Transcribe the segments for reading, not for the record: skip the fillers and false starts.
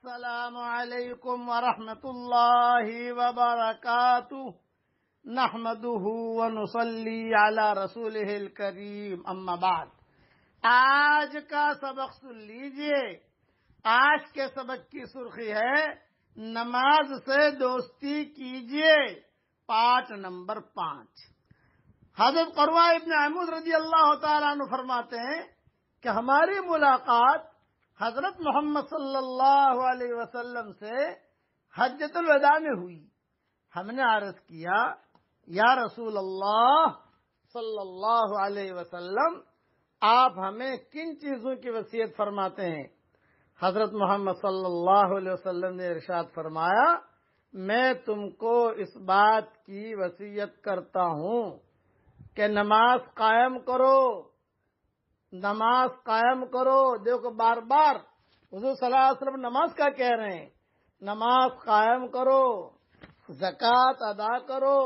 السلام علیکم ورحمۃ اللہ وبرکاتہ نحمده ونصلی علی رسولہ الکریم اما بعد۔ آج کا سبق سن لیجئے۔ آج کے سبق کی سرخی ہے نماز سے دوستی کیجئے، پارٹ نمبر 5۔ حضرت قروہ ابن عمود رضی اللہ تعالیٰ عنہ فرماتے ہیں کہ ہماری ملاقات حضرت محمد صلی اللہ علیہ وسلم سے حجۃ الوداع میں ہوئی۔ ہم نے عرض کیا، یا رسول اللہ صلی اللہ علیہ وسلم، آپ ہمیں کن چیزوں کی وصیت فرماتے ہیں؟ حضرت محمد صلی اللہ علیہ وسلم نے ارشاد فرمایا، میں تم کو اس بات کی وصیت کرتا ہوں کہ نماز قائم کرو، نماز قائم کرو۔ دیکھو بار بار حضور صلی اللہ علیہ وسلم نماز کا کہہ رہے ہیں، نماز قائم کرو، زکوٰۃ ادا کرو،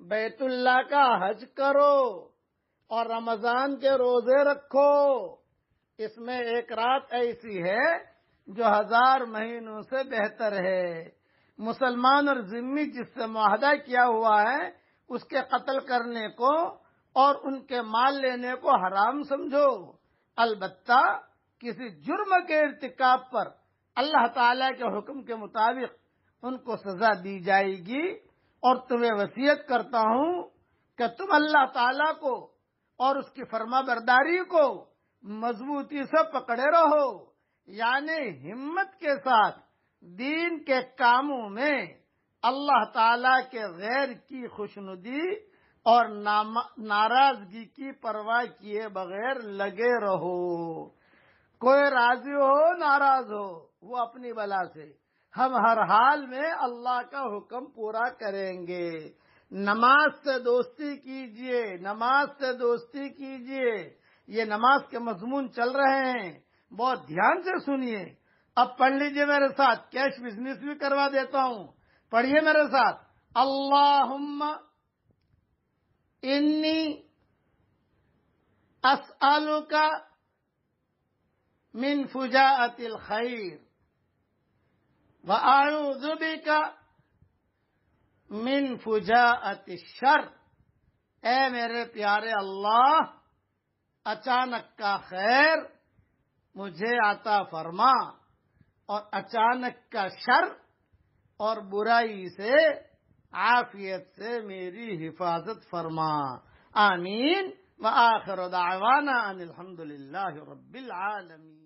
بیت اللہ کا حج کرو اور رمضان کے روزے رکھو۔ اس میں ایک رات ایسی ہے جو 1000 مہینوں سے بہتر ہے۔ مسلمان اور ذمہ جس سے معاہدہ کیا ہوا ہے اس کے قتل کرنے کو اور ان کے مال لینے کو حرام سمجھو۔ البتہ کسی جرم کے ارتکاب پر اللہ تعالیٰ کے حکم کے مطابق ان کو سزا دی جائے گی، اور تمہیں وصیت کرتا ہوں کہ تم اللہ تعالیٰ کو اور اس کی فرما برداری کو مضبوطی سے پکڑے رہو، یعنی ہمت کے ساتھ دین کے کاموں میں اللہ تعالیٰ کے غیر کی خوشنودی اور ناراضگی کی پرواہ کیے بغیر لگے رہو۔ کوئی راضی ہو ناراض ہو وہ اپنی بلا سے، ہم ہر حال میں اللہ کا حکم پورا کریں گے۔ نماز سے دوستی کیجئے، نماز سے دوستی کیجئے۔ یہ نماز کے مضمون چل رہے ہیں، بہت دھیان سے سنیے۔ اب پڑھ لیجئے میرے ساتھ، کیش بزنس بھی کروا دیتا ہوں، پڑھیے میرے ساتھ۔ اللہم انی اسألک من فجاءۃ الخیر وأعوذ بک من فجاءۃ الشر۔ اے میرے پیارے اللہ، اچانک کا خیر مجھے عطا فرما اور اچانک کا شر اور برائی سے عافیت سے میری حفاظت فرما۔ آمین۔ وآخر دعوانا ان الحمد للہ رب العالمین۔